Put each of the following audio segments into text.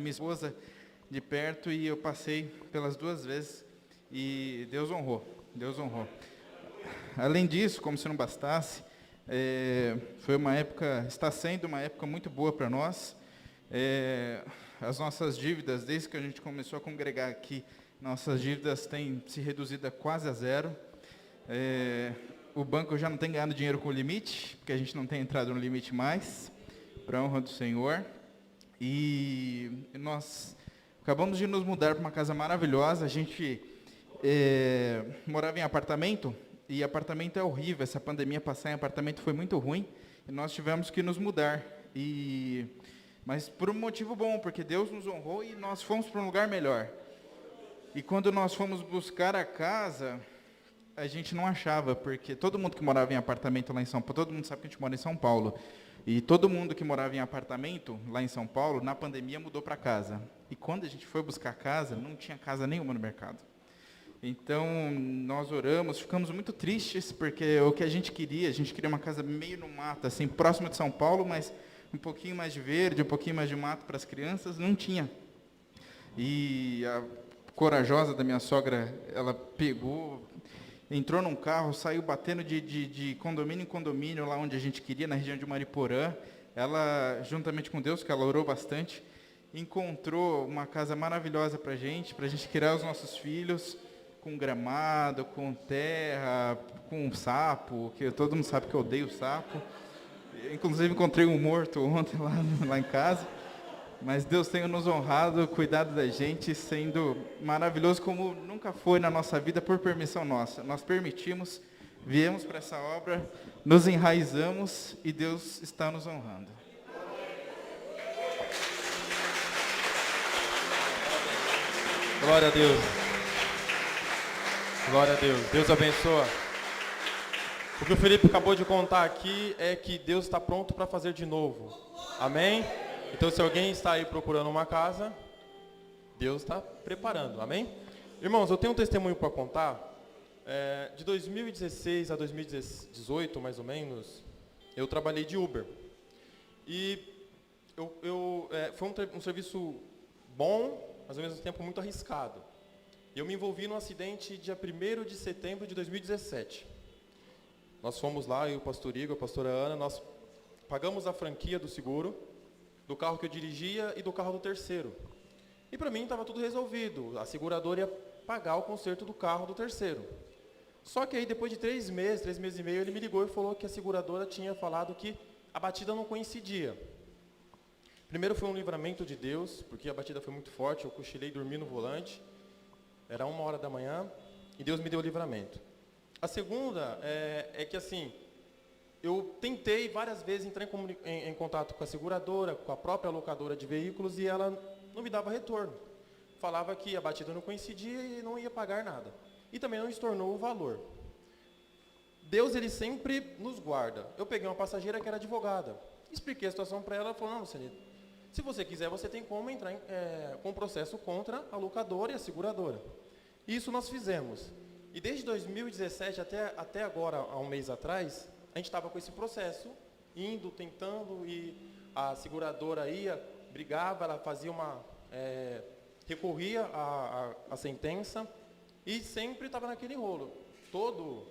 minha esposa de perto e eu passei pelas duas vezes e Deus honrou, Deus honrou. Além disso, como se não bastasse, foi uma época, está sendo uma época muito boa para nós. As nossas dívidas, desde que a gente começou a congregar aqui, nossas dívidas têm se reduzido a quase a zero. O banco já não tem ganhado dinheiro com o limite, porque a gente não tem entrado no limite mais, para a honra do Senhor. E nós acabamos de nos mudar para uma casa maravilhosa. A gente morava em apartamento, e apartamento é horrível. Essa pandemia passar em apartamento foi muito ruim, e nós tivemos que nos mudar. Mas por um motivo bom, porque Deus nos honrou e nós fomos para um lugar melhor. E quando nós fomos buscar a casa, a gente não achava, porque todo mundo que morava em apartamento lá em São Paulo, todo mundo sabe que a gente mora em São Paulo, e todo mundo que morava em apartamento lá em São Paulo, na pandemia mudou para casa. E quando a gente foi buscar casa, não tinha casa nenhuma no mercado. Então, nós oramos, ficamos muito tristes, porque o que a gente queria uma casa meio no mato, assim, próximo de São Paulo, mas um pouquinho mais de verde, um pouquinho mais de mato para as crianças, não tinha. E a corajosa da minha sogra, ela pegou, entrou num carro, saiu batendo de condomínio em condomínio, lá onde a gente queria, na região de Mariporã. Ela, juntamente com Deus, que ela orou bastante, encontrou uma casa maravilhosa para a gente criar os nossos filhos, com gramado, com terra, com sapo, que todo mundo sabe que eu odeio sapo. Inclusive, encontrei um morto ontem lá em casa. Mas Deus tem nos honrado, cuidado da gente, sendo maravilhoso como nunca foi na nossa vida por permissão nossa. Nós permitimos, viemos para essa obra, nos enraizamos e Deus está nos honrando. Glória a Deus. Glória a Deus. Deus abençoa. O que o Felipe acabou de contar aqui é que Deus está pronto para fazer de novo. Amém? Então, se alguém está aí procurando uma casa, Deus está preparando, amém? Irmãos, eu tenho um testemunho para contar. De 2016 a 2018, mais ou menos, eu trabalhei de Uber. E foi um serviço bom, mas ao mesmo tempo muito arriscado. Eu me envolvi num acidente dia 1º de setembro de 2017. Nós fomos lá, eu, o pastor Igor, a pastora Ana, nós pagamos a franquia do seguro, do carro que eu dirigia e do carro do terceiro. E para mim estava tudo resolvido. A seguradora ia pagar o conserto do carro do terceiro. Só que aí depois de 3 meses e meio, ele me ligou e falou que a seguradora tinha falado que a batida não coincidia. Primeiro foi um livramento de Deus, porque a batida foi muito forte, eu cochilei, dormi no volante. Era 1h da manhã e Deus me deu o livramento. A segunda é que assim, eu tentei várias vezes entrar em contato com a seguradora, com a própria locadora de veículos, e ela não me dava retorno. Falava que a batida não coincidia e não ia pagar nada. E também não estornou o valor. Deus, ele sempre nos guarda. Eu peguei uma passageira que era advogada. Expliquei a situação para ela, ela falou, não, Luciane, se você quiser, você tem como entrar com um processo contra a locadora e a seguradora. Isso nós fizemos. E desde 2017 até agora, há um mês atrás, a gente estava com esse processo, indo, tentando, e a seguradora ia, brigava, ela fazia recorria à sentença, e sempre estava naquele rolo. Todo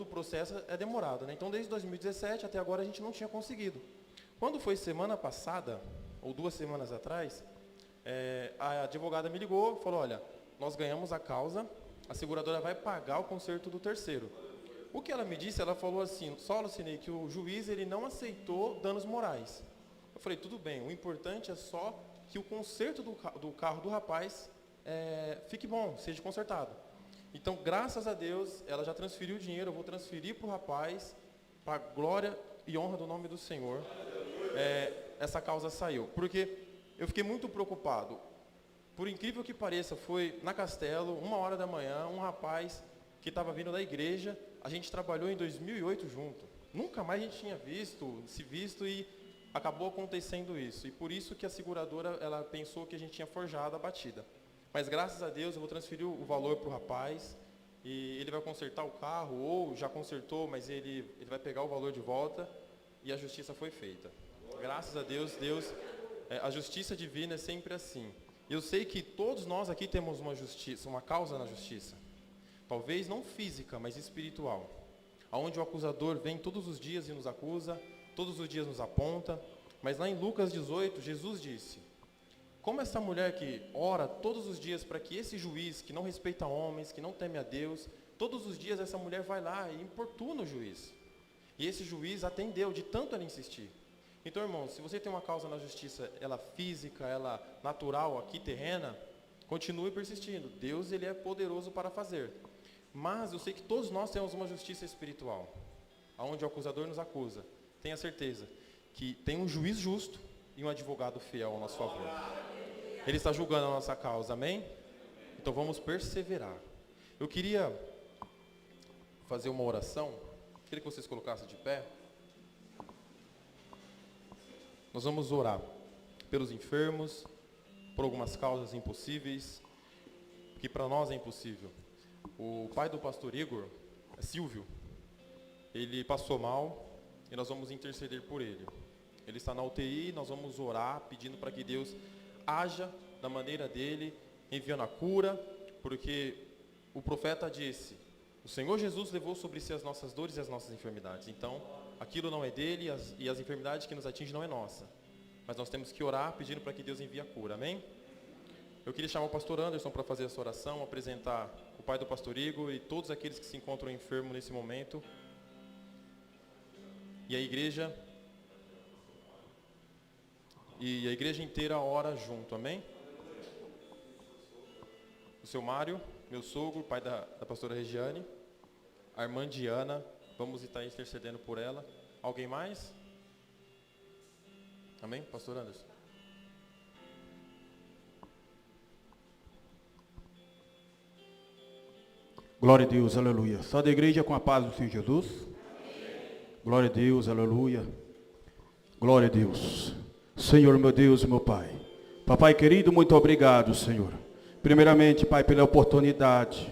o processo é demorado, né? Então, desde 2017 até agora, a gente não tinha conseguido. Quando foi semana passada, ou 2 semanas atrás, a advogada me ligou e falou, olha, nós ganhamos a causa, a seguradora vai pagar o conserto do terceiro. O que ela me disse, ela falou assim, só, Lucinei, que o juiz ele não aceitou danos morais. Eu falei, tudo bem, o importante é só que o conserto do carro do rapaz fique bom, seja consertado. Então, graças a Deus, ela já transferiu o dinheiro, eu vou transferir para o rapaz, para a glória e honra do nome do Senhor. Essa causa saiu, porque eu fiquei muito preocupado. Por incrível que pareça, foi na Castelo, 1h da manhã, um rapaz que estava vindo da igreja, a gente trabalhou em 2008 junto. Nunca mais a gente tinha se visto e acabou acontecendo isso. E por isso que a seguradora, ela pensou que a gente tinha forjado a batida. Mas graças a Deus eu vou transferir o valor para o rapaz e ele vai consertar o carro, ou já consertou, mas ele vai pegar o valor de volta e a justiça foi feita. Graças a Deus, Deus a justiça divina é sempre assim. Eu sei que todos nós aqui temos uma justiça, uma causa na justiça. Talvez não física, mas espiritual. Onde o acusador vem todos os dias e nos acusa, todos os dias nos aponta. Mas lá em Lucas 18, Jesus disse: como essa mulher que ora todos os dias para que esse juiz, que não respeita homens, que não teme a Deus, todos os dias essa mulher vai lá e importuna o juiz. E esse juiz atendeu, de tanto ela insistir. Então, irmãos, se você tem uma causa na justiça, ela física, ela natural, aqui terrena, continue persistindo. Deus, ele é poderoso para fazer. Mas eu sei que todos nós temos uma justiça espiritual, onde o acusador nos acusa. Tenha certeza que tem um juiz justo e um advogado fiel ao nosso favor. Ele está julgando a nossa causa, amém? Então vamos perseverar. Eu queria fazer uma oração. Queria que vocês colocassem de pé. Nós vamos orar pelos enfermos, por algumas causas impossíveis, que para nós é impossível. O pai do pastor Igor, Silvio, ele passou mal e nós vamos interceder por ele. Ele está na UTI, nós vamos orar pedindo para que Deus haja da maneira dele, enviando a cura, porque o profeta disse: o Senhor Jesus levou sobre si as nossas dores e as nossas enfermidades. Então, aquilo não é dele e as enfermidades que nos atingem não é nossa. Mas nós temos que orar pedindo para que Deus envie a cura, amém? Eu queria chamar o pastor Anderson para fazer essa oração, apresentar o pai do pastor Igor e todos aqueles que se encontram enfermos nesse momento. E a igreja inteira ora junto, amém? O seu Mário, meu sogro, pai da pastora Regiane, a irmã Diana, vamos estar intercedendo por ela. Alguém mais? Amém? Pastor Anderson. Glória a Deus, aleluia. Só da igreja com a paz do Senhor Jesus. Glória a Deus, aleluia. Glória a Deus. Senhor, meu Deus, meu Pai. Papai querido, muito obrigado, Senhor. Primeiramente, Pai, pela oportunidade.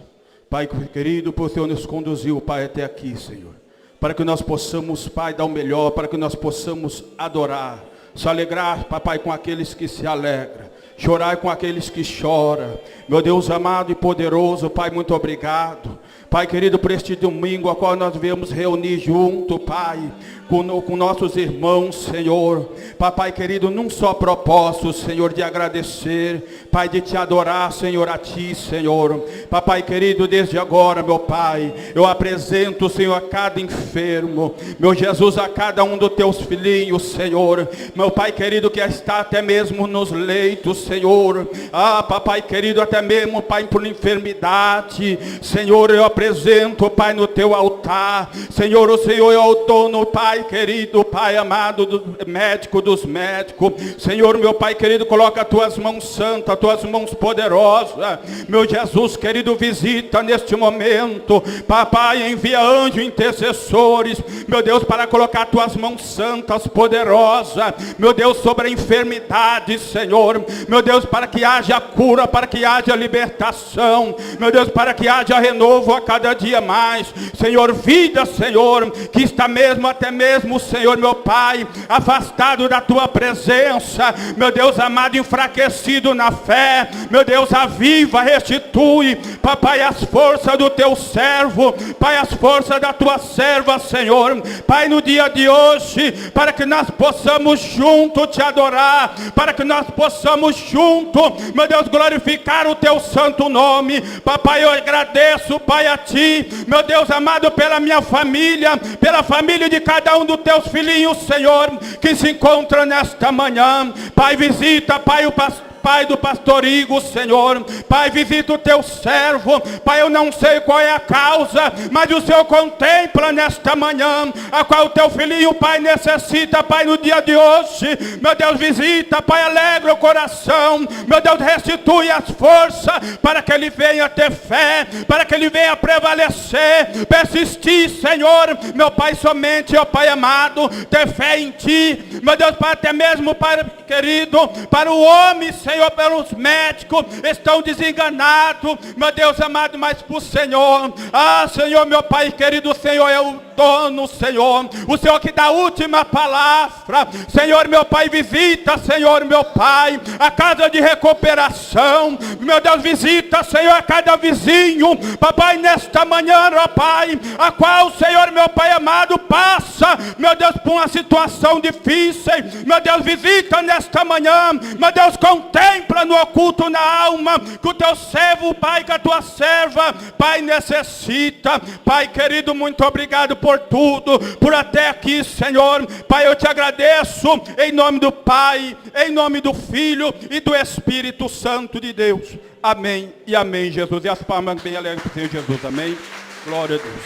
Pai querido, por o Senhor nos conduziu, Pai, até aqui, Senhor. Para que nós possamos, Pai, dar o melhor, para que nós possamos adorar, se alegrar, Papai, com aqueles que se alegram, chorar com aqueles que choram. Meu Deus amado e poderoso, Pai, muito obrigado. Pai querido, por este domingo, a qual nós viemos reunir junto, Pai, com nossos irmãos, Senhor. Papai querido, num só propósito, Senhor, de agradecer, Pai, de te adorar, Senhor, a Ti, Senhor. Papai querido, desde agora, meu Pai, eu apresento, Senhor, a cada enfermo, meu Jesus, a cada um dos Teus filhinhos, Senhor. Meu Pai querido, que está até mesmo nos leitos, Senhor. Ah, Papai querido, até mesmo, Pai, por enfermidade, Senhor, eu apresento, Pai, no Teu altar. Senhor, o Senhor é o dono, Pai querido, Pai amado, do médico dos médicos. Senhor, meu Pai querido, coloca as Tuas mãos santas, as Tuas mãos poderosas. Meu Jesus querido, visita neste momento. Papai, envia anjos intercessores, meu Deus, para colocar as Tuas mãos santas, poderosas, meu Deus, sobre a enfermidade, Senhor. Meu Deus, para que haja cura, para que haja libertação. Meu Deus, para que haja renovo a cada dia mais. Senhor, vida, Senhor, que está mesmo, até mesmo, Senhor, meu Pai, afastado da Tua presença, meu Deus amado, enfraquecido na fé. Meu Deus, aviva, restitui, Papai, as forças do Teu servo, Pai, as forças da Tua serva, Senhor. Pai, no dia de hoje, para que nós possamos junto Te adorar, para que nós possamos junto, meu Deus, glorificar o Teu santo nome. Papai, eu agradeço, Pai, a Ti, meu Deus amado, pela minha família, pela família de cada um dos Teus filhinhos, Senhor, que se encontra nesta manhã. Pai, visita, Pai, o pastor, Pai do pastor Igor, Senhor. Pai, visita o Teu servo. Pai, eu não sei qual é a causa, mas o Senhor contempla nesta manhã a qual o Teu filhinho, Pai, necessita, Pai, no dia de hoje. Meu Deus, visita, Pai, alegra o coração. Meu Deus, restitui as forças para que ele venha ter fé, para que ele venha prevalecer, persistir, Senhor. Meu Pai, somente, ó Pai amado, ter fé em Ti. Meu Deus, Pai, até mesmo, Pai querido, para o homem, Senhor, pelos médicos, estão desenganados, meu Deus amado, mas por Senhor, ah, Senhor, meu Pai querido, o Senhor é o dono, Senhor. O Senhor que dá a última palavra. Senhor, meu Pai, visita, Senhor, meu Pai, a casa de recuperação. Meu Deus, visita, Senhor, a cada vizinho. Papai, nesta manhã, ó Pai, a qual, Senhor, meu Pai amado, passa, meu Deus, por uma situação difícil. Meu Deus, visita nesta manhã. Meu Deus, contempla no oculto na alma que o teu servo, Pai, que a tua serva, Pai, necessita. Pai querido, muito obrigado por tudo, por até aqui, Senhor. Pai, eu te agradeço em nome do Pai, em nome do Filho e do Espírito Santo de Deus. Amém e amém, Jesus. E as palmas bem alegres para o Senhor Jesus. Amém. Glória a Deus.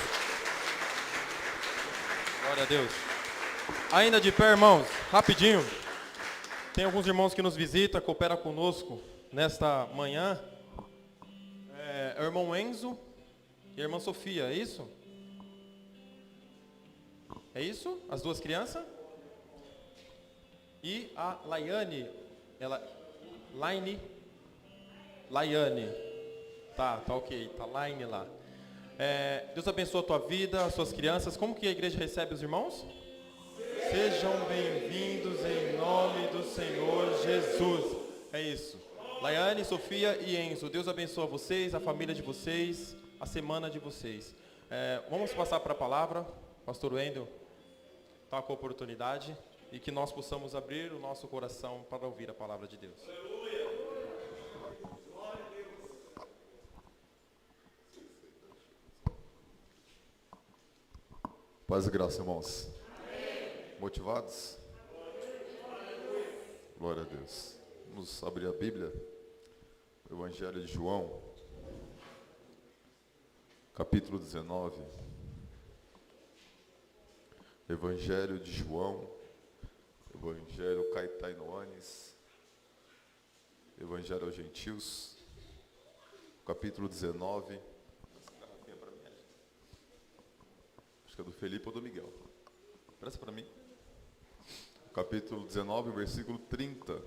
Glória a Deus. Ainda de pé, irmãos, rapidinho. Tem alguns irmãos que nos visitam, cooperam conosco nesta manhã. É o irmão Enzo e a irmã Sofia, é isso? É isso? As duas crianças? E a Laiane. Laiane. Tá ok. Tá Laine lá. Deus abençoe a tua vida, as suas crianças. Como que a igreja recebe os irmãos? Sejam bem-vindos em nome do Senhor Jesus. É isso. Laiane, Sofia e Enzo. Deus abençoe vocês, a família de vocês, a semana de vocês. Vamos passar para a palavra. Pastor Wendel está com a oportunidade e que nós possamos abrir o nosso coração para ouvir a palavra de Deus. Paz e graça, irmãos. Amém. Motivados? Glória a Deus. Vamos abrir a Bíblia. Evangelho de João, capítulo 19. Evangelho de João, Evangelho Caetainoanes, Evangelho aos Gentios, capítulo 19. Acho que é do Felipe ou do Miguel. Presta para mim. Capítulo 19, versículo 30.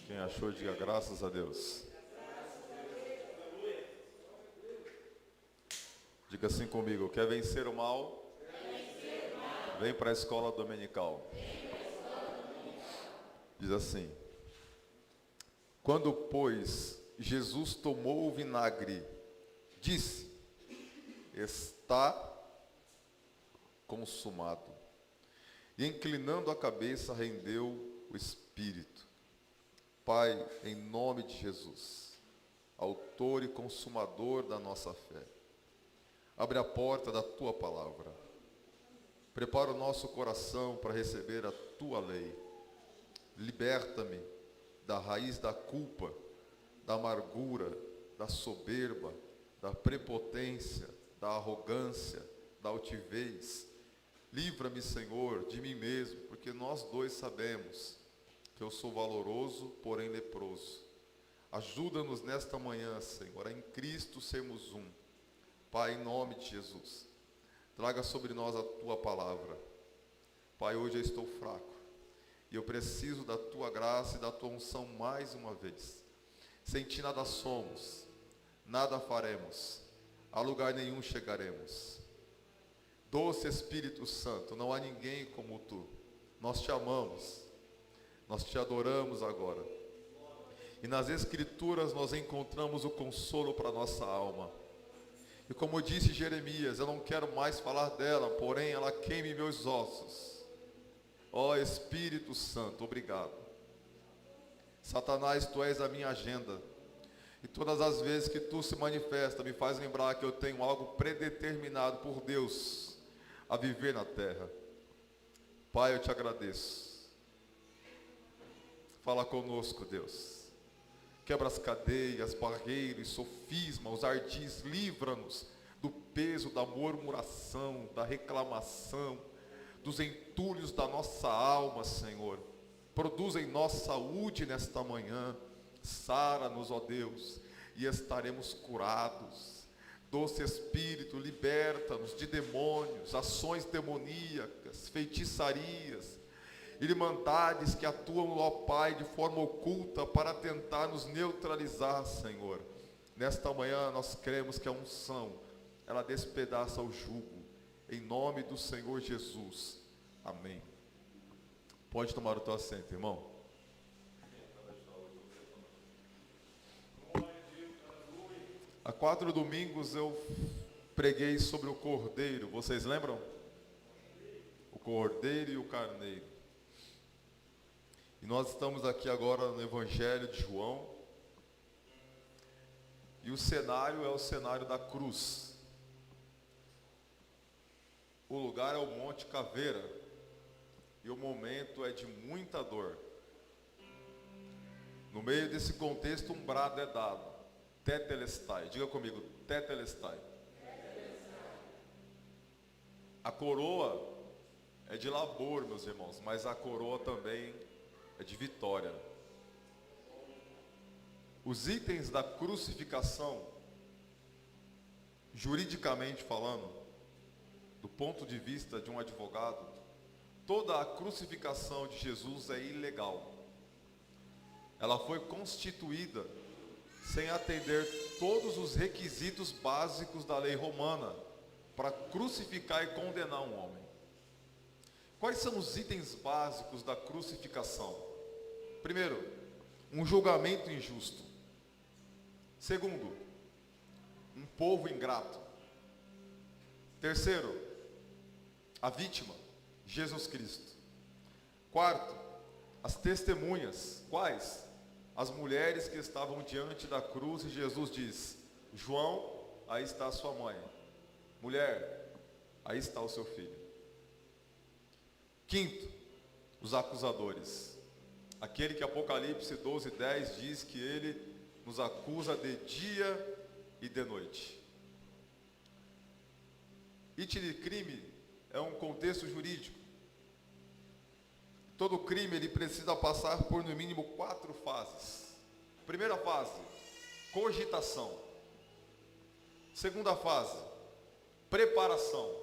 Quem achou, diga graças a Deus. Diga assim comigo: quer vencer o mal? Vem para a escola dominical. Diz assim: quando, pois, Jesus tomou o vinagre, disse: está consumado. E inclinando a cabeça, rendeu o espírito. Pai, em nome de Jesus, autor e consumador da nossa fé, abre a porta da tua palavra. Prepara o nosso coração para receber a tua lei. Liberta-me da raiz da culpa, da amargura, da soberba, da prepotência, da arrogância, da altivez. Livra-me, Senhor, de mim mesmo, porque nós dois sabemos que eu sou valoroso, porém leproso. Ajuda-nos nesta manhã, Senhor, a em Cristo sermos um. Pai, em nome de Jesus, traga sobre nós a tua palavra. Pai, hoje eu estou fraco e eu preciso da tua graça e da tua unção mais uma vez. Sem ti nada somos, nada faremos, a lugar nenhum chegaremos. Doce Espírito Santo, não há ninguém como tu. Nós te amamos, nós te adoramos agora. E nas Escrituras nós encontramos o consolo para a nossa alma. E como disse Jeremias, eu não quero mais falar dela, porém ela queime meus ossos. Ó Espírito Santo, obrigado. Satanás, tu és a minha agenda. E todas as vezes que tu se manifesta, me faz lembrar que eu tenho algo predeterminado por Deus a viver na terra. Pai, eu te agradeço. Fala conosco, Deus. Quebra as cadeias, barreiras, sofismas, os ardis, livra-nos do peso da murmuração, da reclamação, dos entulhos da nossa alma, Senhor. Produz em nós saúde nesta manhã, sara-nos, ó Deus, e estaremos curados. Doce Espírito, liberta-nos de demônios, ações demoníacas, feitiçarias, irmandades que atuam, ó Pai, de forma oculta para tentar nos neutralizar, Senhor. Nesta manhã nós cremos que a unção, ela despedaça o jugo, em nome do Senhor Jesus. Amém. Pode tomar o teu assento, irmão. Há 4 domingos eu preguei sobre o cordeiro, vocês lembram? O cordeiro e o carneiro. E nós estamos aqui agora no Evangelho de João. E o cenário é o cenário da cruz. O lugar é o Monte Caveira. E o momento é de muita dor. No meio desse contexto, um brado é dado. Tetelestai. Diga comigo, tetelestai. A coroa é de labor, meus irmãos, mas a coroa também é de vitória. Os itens da crucificação, juridicamente falando, do ponto de vista de um advogado, toda a crucificação de Jesus é ilegal. Ela foi constituída sem atender todos os requisitos básicos da lei romana para crucificar e condenar um homem. Quais são os itens básicos da crucificação? Primeiro, um julgamento injusto. Segundo, um povo ingrato. Terceiro, a vítima, Jesus Cristo. Quarto, as testemunhas. Quais? As mulheres que estavam diante da cruz e Jesus diz: João, aí está a sua mãe. Mulher, aí está o seu filho. Quinto, os acusadores. Aquele que Apocalipse 12:10 diz que ele nos acusa de dia e de noite. Item de crime é um contexto jurídico. Todo crime ele precisa passar por no mínimo 4 fases. Primeira fase, cogitação. Segunda fase, preparação.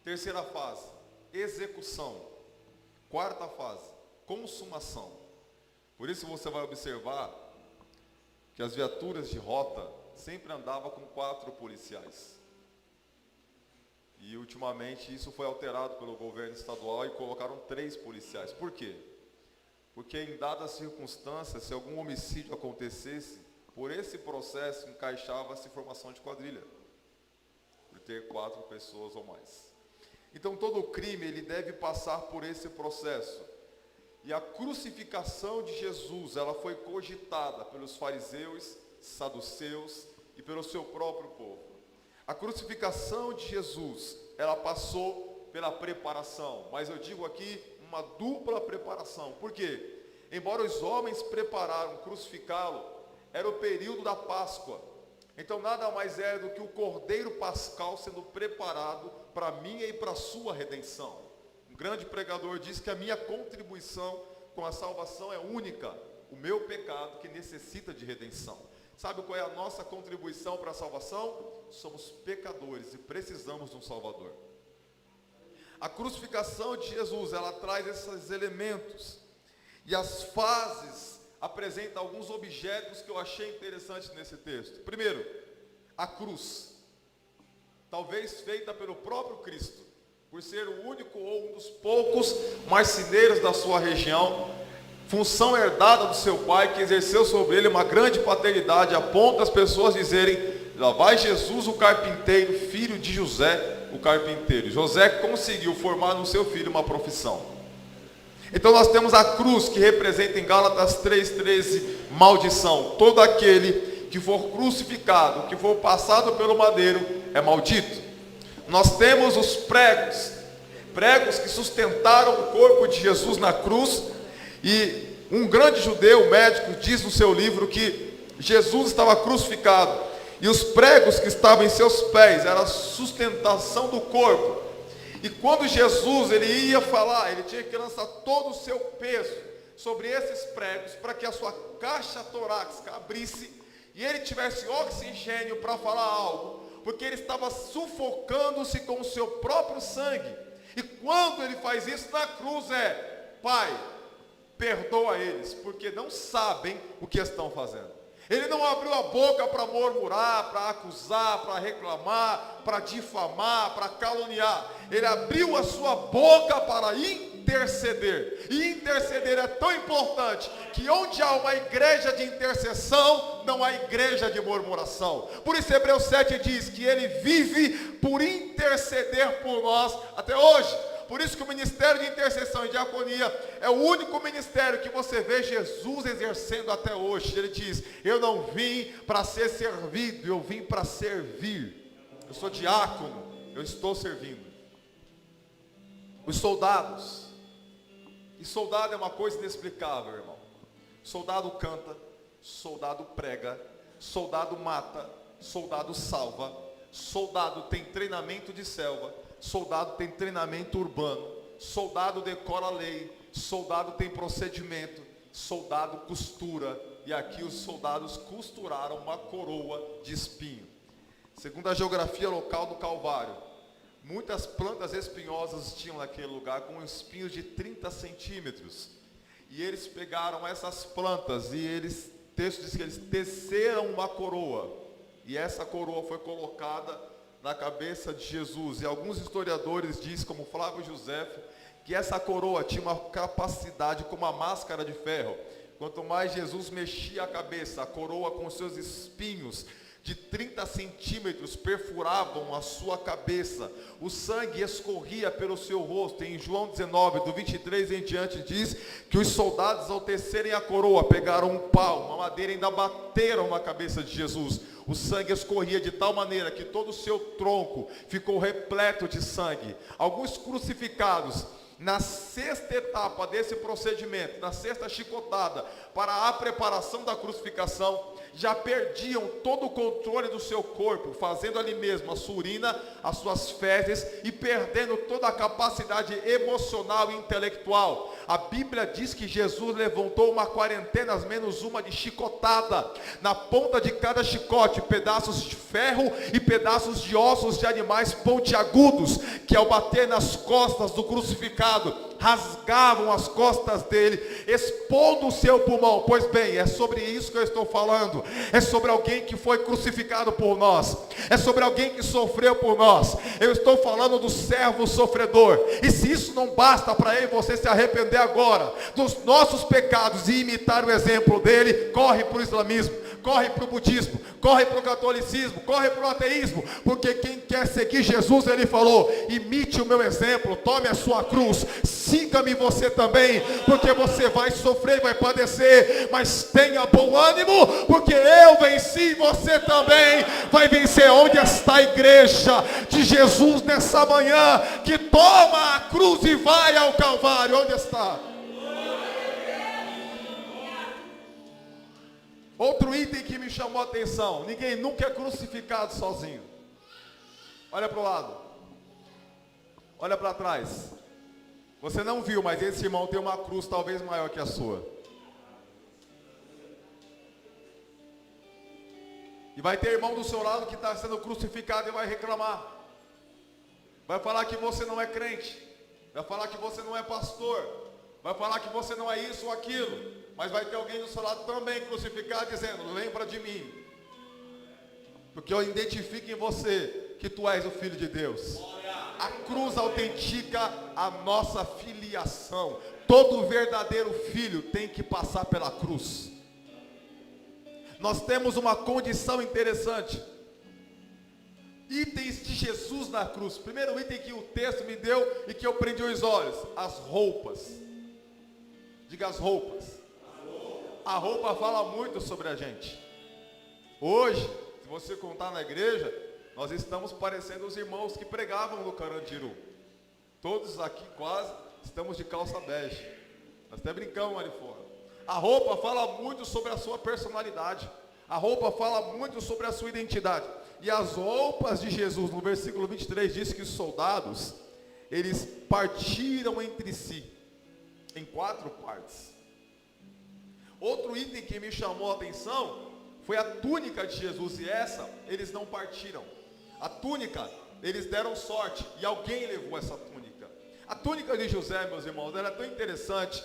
Terceira fase, execução. Quarta fase, consumação. Por isso você vai observar que as viaturas de rota sempre andavam com 4 policiais. E ultimamente isso foi alterado pelo governo estadual e colocaram 3 policiais. Por quê? Porque em dadas circunstâncias, se algum homicídio acontecesse, por esse processo encaixava-se formação de quadrilha, por ter 4 pessoas ou mais. Então todo crime ele deve passar por esse processo. E a crucificação de Jesus, ela foi cogitada pelos fariseus, saduceus e pelo seu próprio povo. A crucificação de Jesus, ela passou pela preparação, mas eu digo aqui uma dupla preparação. Por quê? Embora os homens prepararam crucificá-lo, era o período da Páscoa. Então nada mais é do que o Cordeiro Pascal sendo preparado para a minha e para a sua redenção. Um grande pregador diz que a minha contribuição com a salvação é única, o meu pecado que necessita de redenção. Sabe qual é a nossa contribuição para a salvação? Somos pecadores e precisamos de um Salvador. A crucificação de Jesus, ela traz esses elementos. E as fases apresentam alguns objetos que eu achei interessantes nesse texto. Primeiro, a cruz. Talvez feita pelo próprio Cristo, por ser o único ou um dos poucos marceneiros da sua região, função herdada do seu pai, que exerceu sobre ele uma grande paternidade, a ponto das pessoas dizerem: lá vai Jesus o carpinteiro, filho de José o carpinteiro. José conseguiu formar no seu filho uma profissão. Então nós temos a cruz, que representa em Gálatas 3,13, maldição. Todo aquele que for crucificado, que for passado pelo madeiro, é maldito. Nós temos os pregos que sustentaram o corpo de Jesus na cruz. E um grande judeu, médico, diz no seu livro que Jesus estava crucificado, e os pregos que estavam em seus pés era a sustentação do corpo. E quando Jesus ele ia falar, ele tinha que lançar todo o seu peso sobre esses pregos, para que a sua caixa torácica abrisse e ele tivesse oxigênio para falar algo, porque ele estava sufocando-se com o seu próprio sangue. E quando ele faz isso na cruz Pai, perdoa eles, porque não sabem o que estão fazendo. Ele não abriu a boca para murmurar, para acusar, para reclamar, para difamar, para caluniar. Ele abriu a sua boca para interceder. E interceder é tão importante que onde há uma igreja de intercessão, não há igreja de murmuração. Por isso Hebreus 7 diz que ele vive por interceder por nós até hoje. Por isso que o ministério de intercessão e diaconia é o único ministério que você vê Jesus exercendo até hoje. Ele diz: eu não vim para ser servido, eu vim para servir. Eu sou diácono, eu estou servindo. Os soldados, e soldado é uma coisa inexplicável, irmão. Soldado canta, soldado prega, soldado mata, soldado salva, soldado tem treinamento de selva, soldado tem treinamento urbano, soldado decora a lei, soldado tem procedimento, soldado costura, e aqui os soldados costuraram uma coroa de espinho. Segundo a geografia local do Calvário, muitas plantas espinhosas tinham naquele lugar com espinhos de 30 centímetros. E eles pegaram essas plantas e o texto diz que eles teceram uma coroa. E essa coroa foi colocada na cabeça de Jesus. E alguns historiadores dizem, como Flávio Josefo, que essa coroa tinha uma capacidade como a máscara de ferro. Quanto mais Jesus mexia a cabeça, a coroa com seus espinhos de 30 centímetros perfuravam a sua cabeça. O sangue escorria pelo seu rosto. Em João 19, do 23 em diante, diz que os soldados, ao tecerem a coroa, pegaram um pau, uma madeira, e ainda bateram na cabeça de Jesus. O sangue escorria de tal maneira que todo o seu tronco ficou repleto de sangue. Alguns crucificados, na sexta etapa desse procedimento, na sexta chicotada, para a preparação da crucificação, já perdiam todo o controle do seu corpo, fazendo ali mesmo a sua urina, as suas fezes, e perdendo toda a capacidade emocional e intelectual. A Bíblia diz que Jesus levantou uma quarentena menos uma de chicotada. Na ponta de cada chicote, pedaços de ferro e pedaços de ossos de animais pontiagudos, que ao bater nas costas do crucificado, rasgavam as costas dele, expondo o seu pulmão. Pois bem, é sobre isso que eu estou falando. É sobre alguém que foi crucificado por nós. É sobre alguém que sofreu por nós. Eu estou falando do servo sofredor. E se isso não basta para eu e você se arrepender agora dos nossos pecados e imitar o exemplo dele, corre para o islamismo, corre para o budismo, corre para o catolicismo, corre para o ateísmo, porque quem quer seguir Jesus, ele falou: imite o meu exemplo, tome a sua cruz, siga-me você também, porque você vai sofrer, vai padecer, mas tenha bom ânimo, porque eu venci, você também vai vencer. Onde está a igreja de Jesus nessa manhã, que toma a cruz e vai ao Calvário? Onde está? Outro item que me chamou a atenção: ninguém nunca é crucificado sozinho. Olha para o lado, olha para trás. Você não viu, mas esse irmão tem uma cruz talvez maior que a sua. E vai ter irmão do seu lado que está sendo crucificado e vai reclamar. Vai falar que você não é crente. Vai falar que você não é pastor. Vai falar que você não é isso ou aquilo. Mas vai ter alguém do seu lado também crucificado dizendo: lembra de mim. Porque eu identifico em você que tu és o Filho de Deus. A cruz autentica a nossa filiação. Todo verdadeiro filho tem que passar pela cruz. Nós temos uma condição interessante. Itens de Jesus na cruz. Primeiro item que o texto me deu e que eu prendi os olhos: as roupas. Diga as roupas. A roupa fala muito sobre a gente. Hoje, se você contar na igreja, nós estamos parecendo os irmãos que pregavam no Carandiru. Todos aqui quase estamos de calça bege. Nós até brincamos ali fora. A roupa fala muito sobre a sua personalidade. A roupa fala muito sobre a sua identidade. E as roupas de Jesus, no versículo 23, diz que os soldados, eles partiram entre si em 4 partes. Outro item que me chamou a atenção foi a túnica de Jesus. E essa, eles não partiram. A túnica, eles deram sorte e alguém levou essa túnica. A túnica de José, meus irmãos, era tão interessante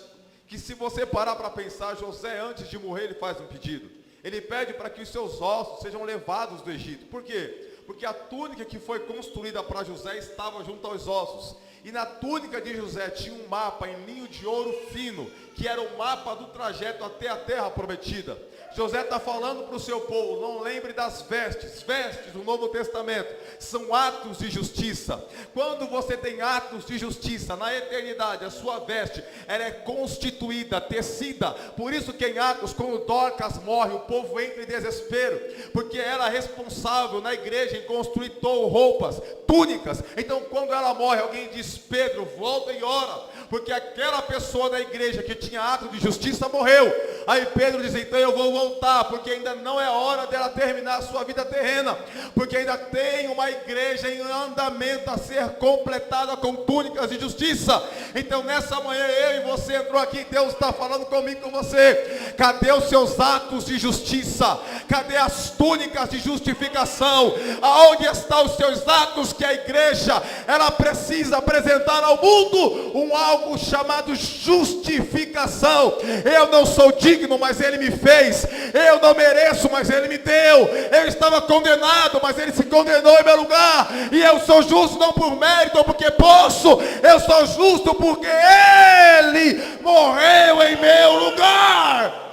que se você parar para pensar, José antes de morrer ele faz um pedido. Ele pede para que os seus ossos sejam levados do Egito. Por quê? Porque a túnica que foi construída para José estava junto aos ossos. E na túnica de José tinha um mapa em linho de ouro fino, que era o mapa do trajeto até a terra prometida. José está falando para o seu povo, não lembre das vestes. Vestes do Novo Testamento são atos de justiça. Quando você tem atos de justiça na eternidade, a sua veste, ela é constituída, tecida. Por isso que em Atos, quando Dorcas morre, o povo entra em desespero, porque ela é responsável na igreja em construir roupas, túnicas. Então quando ela morre, alguém diz: Pedro, volta e ora, porque aquela pessoa da igreja que tinha ato de justiça morreu. Aí Pedro diz: então eu vou voltar, porque ainda não é hora dela terminar a sua vida terrena, porque ainda tem uma igreja em andamento a ser completada com túnicas de justiça. Então nessa manhã eu e você entrou aqui, Deus está falando comigo, com você. Cadê os seus atos de justiça? Cadê as túnicas de justificação? Aonde estão os seus atos que a igreja ela precisa apresentar ao mundo? Um algo chamado justificação. Eu não sou digno, mas Ele me fez. Eu não mereço, mas Ele me deu. Eu estava condenado, mas Ele se condenou em meu lugar. E eu sou justo não por mérito ou porque posso. Eu sou justo porque Ele morreu em meu lugar.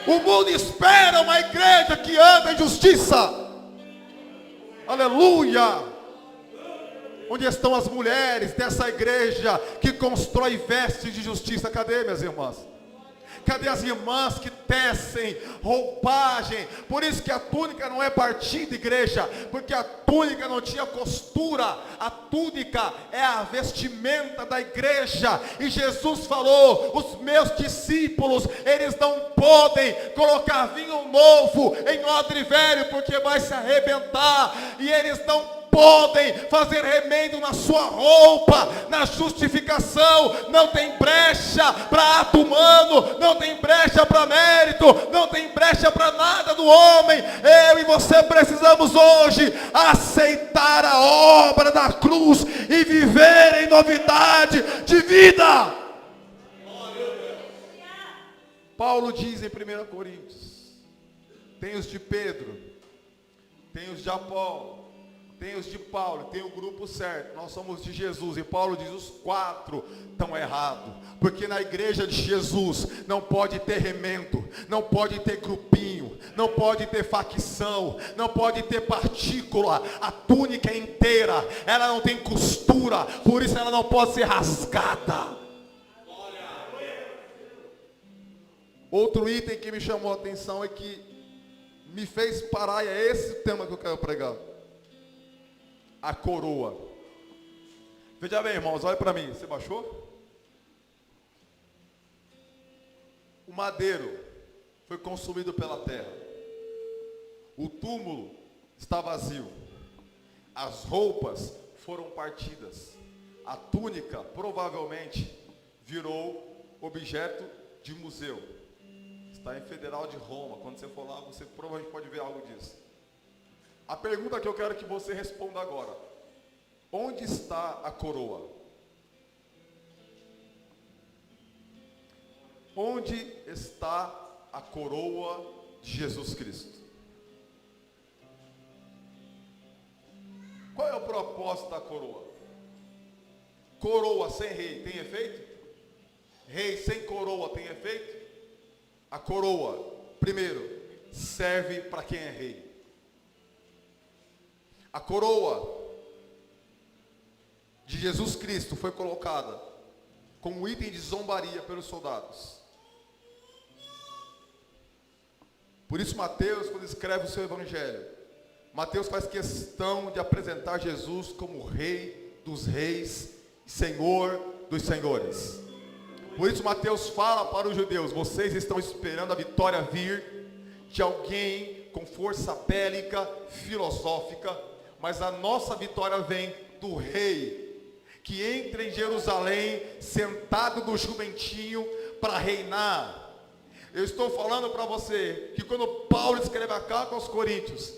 O mundo espera uma igreja que anda em justiça. Aleluia. Onde estão as mulheres dessa igreja que constrói vestes de justiça? Cadê, minhas irmãs? Cadê as irmãs que tecem roupagem? Por isso que a túnica não é partida, igreja, porque a túnica não tinha costura. A túnica é a vestimenta da igreja. E Jesus falou: os meus discípulos, eles não podem colocar vinho novo em odre velho, porque vai se arrebentar. E eles não podem fazer remendo na sua roupa. Na justificação não tem brecha para ato humano, não tem brecha para mérito, não tem brecha para nada do homem. Eu e você precisamos hoje aceitar a obra da cruz e viver em novidade de vida. Paulo diz em 1 Coríntios: tem os de Pedro, tem os de Apolo, tem os de Paulo, tem o grupo certo, nós somos de Jesus. E Paulo diz: os quatro estão errados, porque na igreja de Jesus não pode ter remendo, não pode ter grupinho, não pode ter facção, não pode ter partícula. A túnica é inteira, ela não tem costura, por isso ela não pode ser rasgada. Outro item que me chamou a atenção e que me fez parar, e é esse tema que eu quero pregar: a coroa. Veja bem, irmãos, olha para mim. Você baixou? O madeiro foi consumido pela terra. O túmulo está vazio. As roupas foram partidas. A túnica provavelmente virou objeto de museu. Está em Federal de Roma. Quando você for lá, você provavelmente pode ver algo disso. A pergunta que eu quero que você responda agora: onde está a coroa? Onde está a coroa de Jesus Cristo? Qual é o propósito da coroa? Coroa sem rei tem efeito? Rei sem coroa tem efeito? A coroa, primeiro, serve para quem é rei. A coroa de Jesus Cristo foi colocada como item de zombaria pelos soldados. Por isso Mateus, quando escreve o seu evangelho, Mateus faz questão de apresentar Jesus como Rei dos reis e Senhor dos senhores. Por isso Mateus fala para os judeus: vocês estão esperando a vitória vir de alguém com força bélica, filosófica, mas a nossa vitória vem do rei, que entra em Jerusalém, sentado no jumentinho, para reinar. Eu estou falando para você, que quando Paulo escreve a carta aos Coríntios,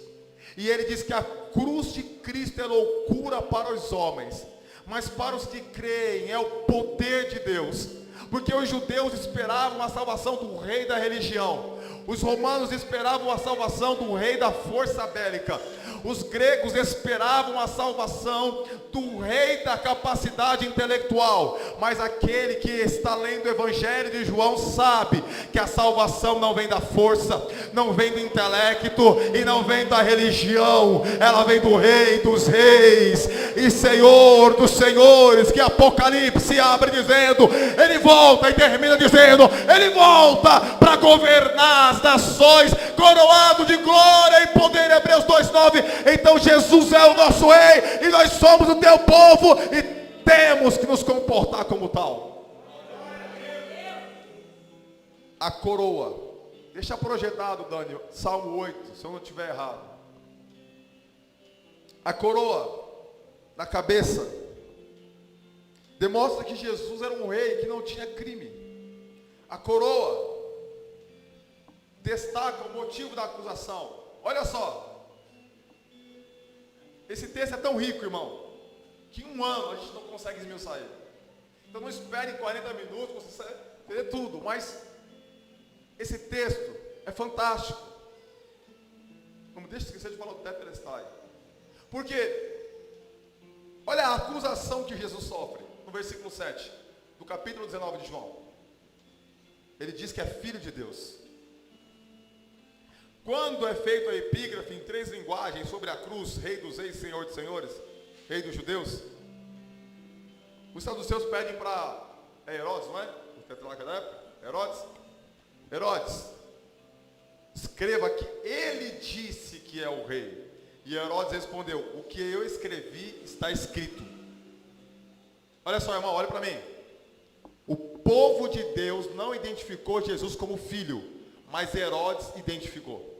e ele diz que a cruz de Cristo é loucura para os homens, mas para os que creem é o poder de Deus. Porque os judeus esperavam a salvação do rei da religião, os romanos esperavam a salvação do rei da força bélica, os gregos esperavam a salvação do rei da capacidade intelectual, mas aquele que está lendo o Evangelho de João sabe que a salvação não vem da força, não vem do intelecto e não vem da religião, ela vem do Rei dos Reis e Senhor dos Senhores, que Apocalipse abre dizendo, ele volta, e termina dizendo, ele volta para governar as nações, coroado de glória e poder, Hebreus 2:9. Então Jesus é o nosso rei, e nós somos o teu povo, e temos que nos comportar como tal. A coroa, deixa projetado, Daniel, Salmo 8, se eu não estiver errado. A coroa na cabeça demonstra que Jesus era um rei que não tinha crime. A coroa destaca o motivo da acusação. Olha só, esse texto é tão rico, irmão, que em um ano a gente não consegue esmiuçar ele. Então não espere em 40 minutos você entender tudo, mas esse texto é fantástico. Não me deixe esquecer de falar do Tetelestai. Porque olha a acusação que Jesus sofre no versículo 7 do capítulo 19 de João. Ele diz que é filho de Deus. Quando é feito a epígrafe em 3 linguagens sobre a cruz, Rei dos Reis, Senhor dos Senhores, Rei dos Judeus, os saduceus pedem para Herodes, não é? O tetrarca da época, Herodes, escreva que ele disse que é o rei. E Herodes respondeu, o que eu escrevi está escrito. Olha só, irmão, olha para mim. O povo de Deus não identificou Jesus como filho, mas Herodes identificou.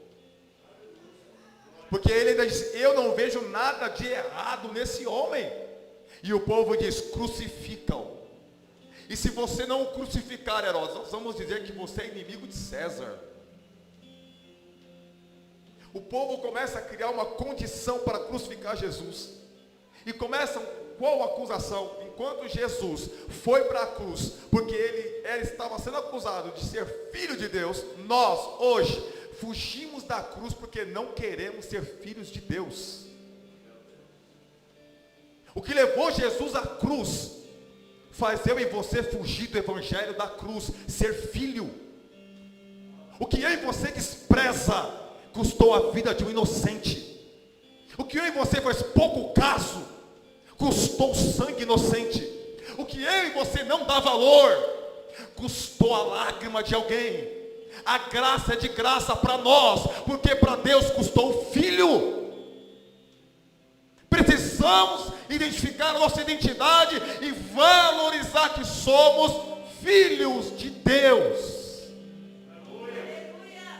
Porque ele ainda disse, eu não vejo nada de errado nesse homem. E o povo diz, crucificam. E se você não o crucificar, Herodes, nós vamos dizer que você é inimigo de César. O povo começa a criar uma condição para crucificar Jesus. E começam qual acusação? Enquanto Jesus foi para a cruz, porque ele estava sendo acusado de ser filho de Deus, nós hoje fugimos da cruz porque não queremos ser filhos de Deus. O que levou Jesus à cruz faz eu e você fugir do evangelho da cruz, ser filho. O que eu e você despreza custou a vida de um inocente. O que eu e você faz pouco caso custou sangue inocente. O que eu e você não dá valor custou a lágrima de alguém. A graça é de graça para nós, porque para Deus custou o filho. Precisamos identificar a nossa identidade e valorizar que somos filhos de Deus.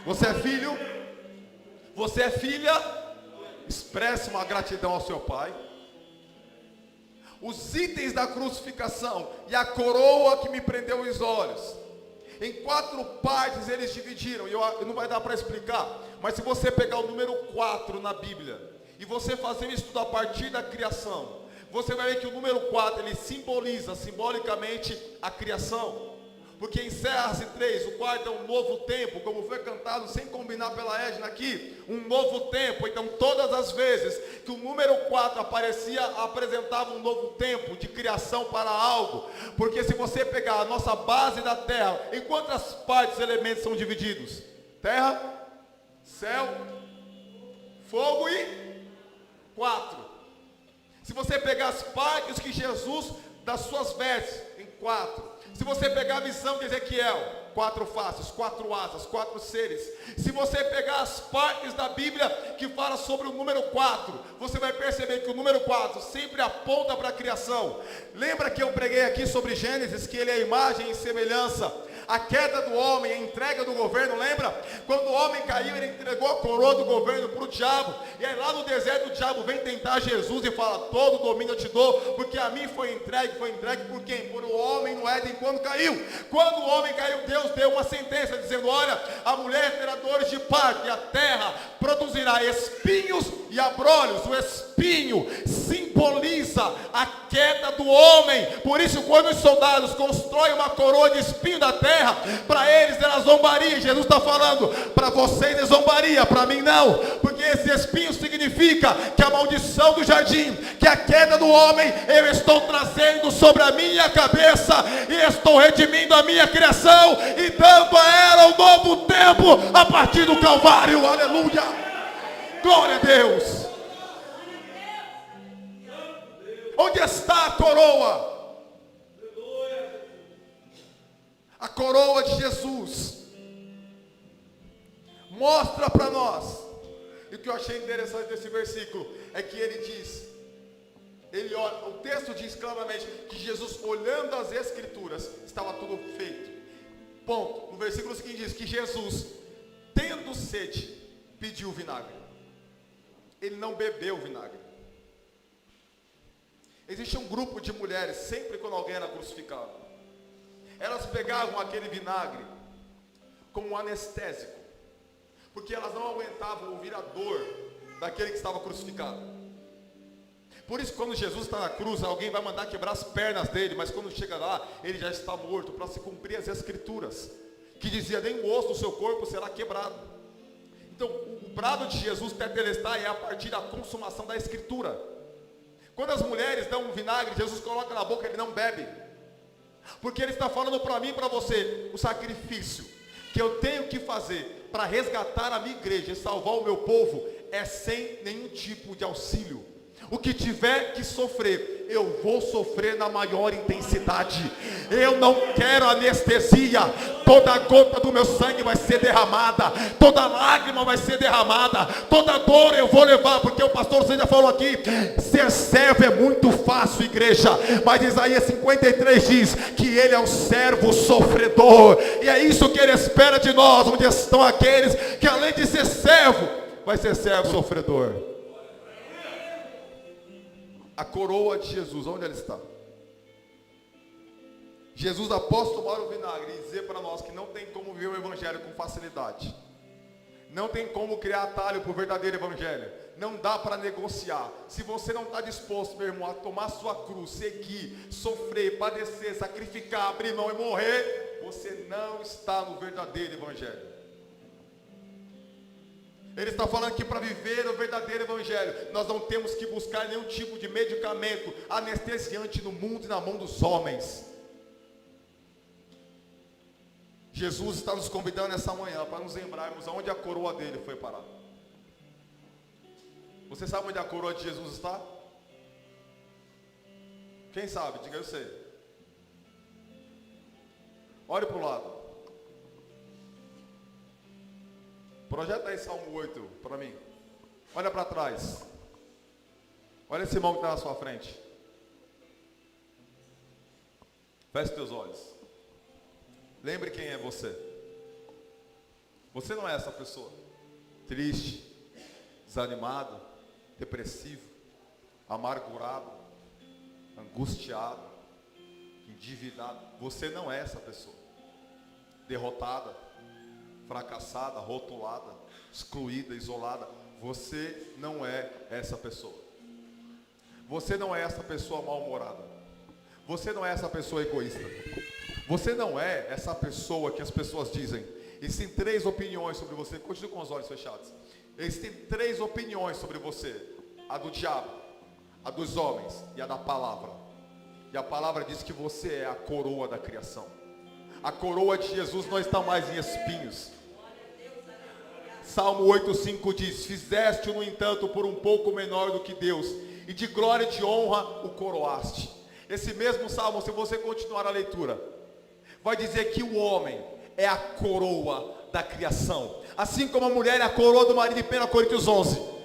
Você é filho? Você é filha? Expresse uma gratidão ao seu pai. Os itens da crucificação e a coroa que me prendeu os olhos, em 4 partes eles dividiram, e não vai dar para explicar, mas se você pegar o número 4 na Bíblia, e você fazer um estudo a partir da criação, você vai ver que o número 4, ele simboliza, simbolicamente, a criação, porque em Serras 3, o quarto é um novo tempo, como foi cantado, sem combinar pela Edna aqui, um novo tempo. Então todas as vezes que o número 4 aparecia, apresentava um novo tempo de criação para algo, porque se você pegar a nossa base da terra, em quantas partes os elementos são divididos? Terra, céu, fogo e 4. Se você pegar as partes que Jesus, das suas vestes, em 4. Se você pegar a visão de Ezequiel, 4 faces, 4 asas, 4 seres. Se você pegar as partes da Bíblia que fala sobre o número 4, você vai perceber que o número 4 sempre aponta para a criação. Lembra que eu preguei aqui sobre Gênesis, que ele é a imagem e semelhança? A queda do homem, a entrega do governo, lembra? Quando o homem caiu, ele entregou a coroa do governo para o diabo. E aí lá no deserto o diabo vem tentar Jesus e fala, todo domínio eu te dou, porque a mim foi entregue por quem? Por o homem no Éden quando caiu. Quando o homem caiu, Deus deu uma sentença dizendo: olha, a mulher terá dores de parto e a terra produzirá espinhos e abrolhos. O espinho simboliza a queda do homem. Por isso, quando os soldados constroem uma coroa de espinho da terra, para eles era zombaria. Jesus está falando: para vocês é zombaria, para mim não, porque esse espinho significa que a maldição do jardim, que a queda do homem, eu estou trazendo sobre a minha cabeça, e estou redimindo a minha criação e dando a ela um novo tempo a partir do Calvário. Aleluia, glória a Deus. Onde está a coroa? A coroa de Jesus mostra para nós. E o que eu achei interessante desse versículo é que ele diz, o texto diz claramente que Jesus, olhando as Escrituras, estava tudo feito. Ponto. No versículo seguinte diz que Jesus, tendo sede, pediu vinagre. Ele não bebeu vinagre. Existe um grupo de mulheres, sempre quando alguém era crucificado, elas pegavam aquele vinagre como um anestésico, porque elas não aguentavam ouvir a dor daquele que estava crucificado. Por isso, quando Jesus está na cruz, alguém vai mandar quebrar as pernas dele, mas quando chega lá, ele já está morto, para se cumprir as Escrituras, que dizia: nem o osso do seu corpo será quebrado. Então, o brado de Jesus, tetelestai, é a partir da consumação da Escritura. Quando as mulheres dão um vinagre, Jesus coloca na boca, ele não bebe, porque ele está falando para mim e para você: o sacrifício que eu tenho que fazer para resgatar a minha igreja e salvar o meu povo é sem nenhum tipo de auxílio. O que tiver que sofrer, eu vou sofrer na maior intensidade. Eu não quero anestesia. Toda gota do meu sangue vai ser derramada, toda lágrima vai ser derramada, toda dor eu vou levar, porque o pastor já falou aqui: ser servo é muito fácil, igreja, mas Isaías 53 diz que ele é um servo sofredor, e é isso que ele espera de nós. Onde estão aqueles que, além de ser servo, vai ser servo sofredor? A coroa de Jesus, onde ela está? Jesus, após tomar o vinagre e dizer para nós que não tem como viver o evangelho com facilidade, não tem como criar atalho para o verdadeiro evangelho, não dá para negociar. Se você não está disposto, meu irmão, a tomar sua cruz, seguir, sofrer, padecer, sacrificar, abrir mão e morrer, você não está no verdadeiro evangelho. Ele está falando que para viver o verdadeiro evangelho, nós não temos que buscar nenhum tipo de medicamento anestesiante no mundo e na mão dos homens. Jesus está nos convidando essa manhã para nos lembrarmos aonde a coroa dele foi parar. Você sabe onde a coroa de Jesus está? Quem sabe? Diga: eu sei. Olhe para o lado. Projeta aí Salmo 8 para mim. Olha para trás. Olha esse irmão que está na sua frente. Feche teus olhos. Lembre quem é você. Você não é essa pessoa triste, desanimado, depressivo, amargurado, angustiado, endividado. Você não é essa pessoa. Derrotada, fracassada, rotulada, excluída, isolada. Você não é essa pessoa. Você não é essa pessoa mal-humorada. Você não é essa pessoa egoísta. Você não é essa pessoa que as pessoas dizem. Existem 3 opiniões sobre você. Continue com os olhos fechados. Existem 3 opiniões sobre você: a do diabo, a dos homens e a da palavra. E a palavra diz que você é a coroa da criação. A coroa de Jesus não está mais em espinhos. Salmo 8,5 diz: fizeste-o, no entanto, por um pouco menor do que Deus, e de glória e de honra o coroaste. Esse mesmo salmo, se você continuar a leitura, vai dizer que o homem é a coroa da criação, assim como a mulher é a coroa do marido, em 1 Coríntios 11.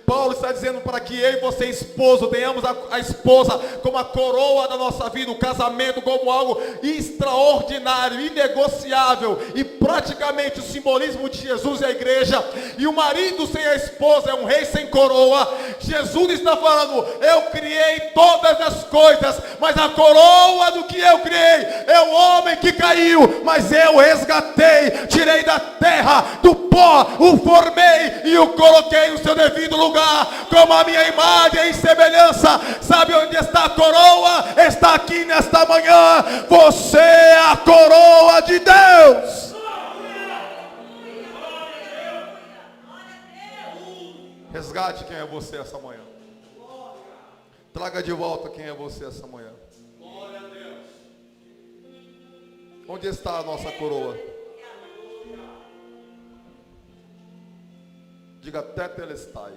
Paulo está dizendo para que eu e você, esposo, tenhamos a esposa como a coroa da nossa vida, o casamento como algo extraordinário, inegociável, e praticamente o simbolismo de Jesus e a igreja. E o marido sem a esposa é um rei sem coroa, Jesus está falando, eu criei todas as coisas, mas a coroa do que eu criei é o homem que caiu, mas eu resgatei, tirei da terra, do pó, o formei e o coloquei no seu devido lugar, como a minha imagem e semelhança. Sabe onde está a coroa? Está aqui nesta manhã. Você é a coroa de Deus. Resgate quem é você essa manhã. Traga de volta quem é você essa manhã. Onde está a nossa coroa? Diga Tetelestai.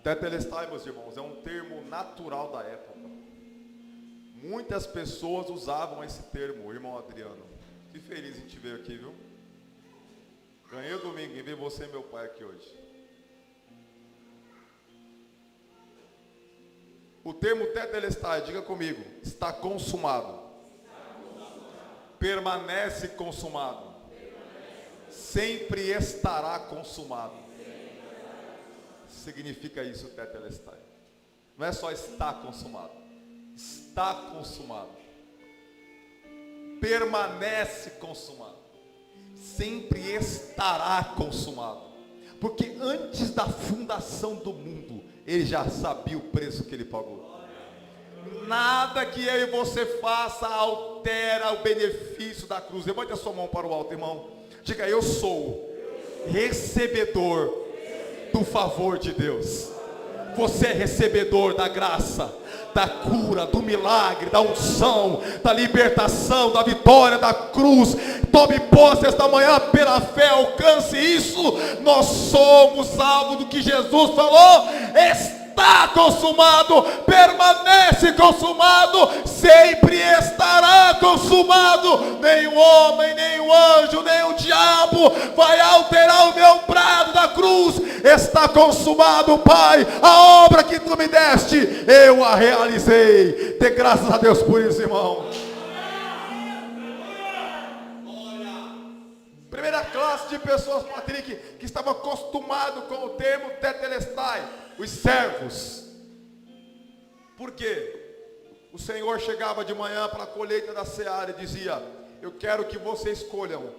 Tetelestai, meus irmãos, é um termo natural da época. Muitas pessoas usavam esse termo, irmão Adriano. Que feliz em te ver aqui, viu? Ganhei o domingo em ver você e meu pai aqui hoje. O termo Tetelestai, diga comigo, está consumado. Permanece consumado. Sempre estará consumado. Significa isso, Tetelestai. Não é só está consumado. Está consumado. Permanece consumado. Sempre estará consumado. Porque antes da fundação do mundo, ele já sabia o preço que ele pagou. Nada que eu e você faça altera o benefício da cruz. Levante a sua mão para o alto, irmão. Diga, eu sou recebedor do favor de Deus. Você é recebedor da graça, da cura, do milagre, da unção, da libertação, da vitória, da cruz. Tome posse esta manhã pela fé, alcance isso. Nós somos alvo do que Jesus falou. Está consumado, permanece consumado, sempre estará consumado. Nenhum homem, nenhum anjo, nenhum diabo vai alterar o meu brado da cruz. Está consumado, Pai, a obra que tu me deste, eu a realizei. Dê graças a Deus por isso, irmão. Primeira classe de pessoas, Patrick, que estavam acostumados com o termo Tetelestai, os servos. Por quê? O Senhor chegava de manhã para a colheita da seara e dizia, eu quero que vocês escolham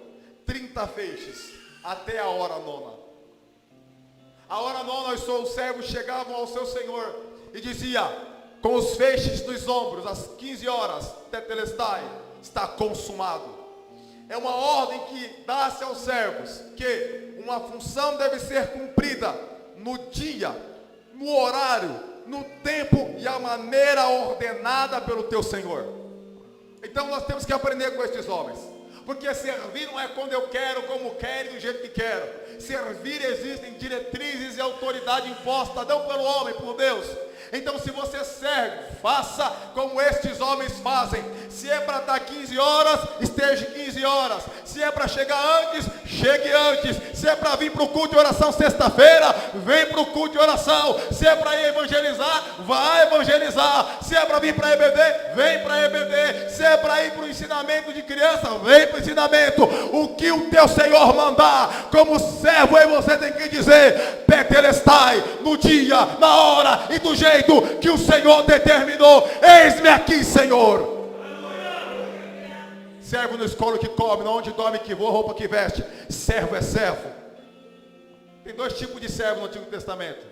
30 feixes até a hora nona. A hora nona, os servos chegavam ao seu Senhor e dizia, com os feixes nos ombros, às 15 horas, Tetelestai, está consumado. É uma ordem que dá-se aos servos, que uma função deve ser cumprida no dia, no horário, no tempo e a maneira ordenada pelo teu Senhor. Então nós temos que aprender com estes homens. Porque servir não é quando eu quero, como quero e do jeito que quero. Servir existem diretrizes e autoridade imposta, não pelo homem, por Deus. Então se você serve, faça como estes homens fazem. Se é para estar 15 horas, esteja 15 horas. Se é para chegar antes, chegue antes. Se é para vir para o culto de oração sexta-feira, vem para o culto de oração. Se é para ir evangelizar, vai evangelizar. Se é para vir para EBD, vem para EBD. Se é para ir para o ensinamento de criança, vem para o ensinamento. O que o teu Senhor mandar, como servo, aí você tem que dizer, Tetelestai, no dia, na hora e do jeito que o Senhor determinou. Eis-me aqui, Senhor. Servo não escolhe o que come, não onde dorme, que voa, roupa que veste. Servo é servo. Tem dois tipos de servo no Antigo Testamento: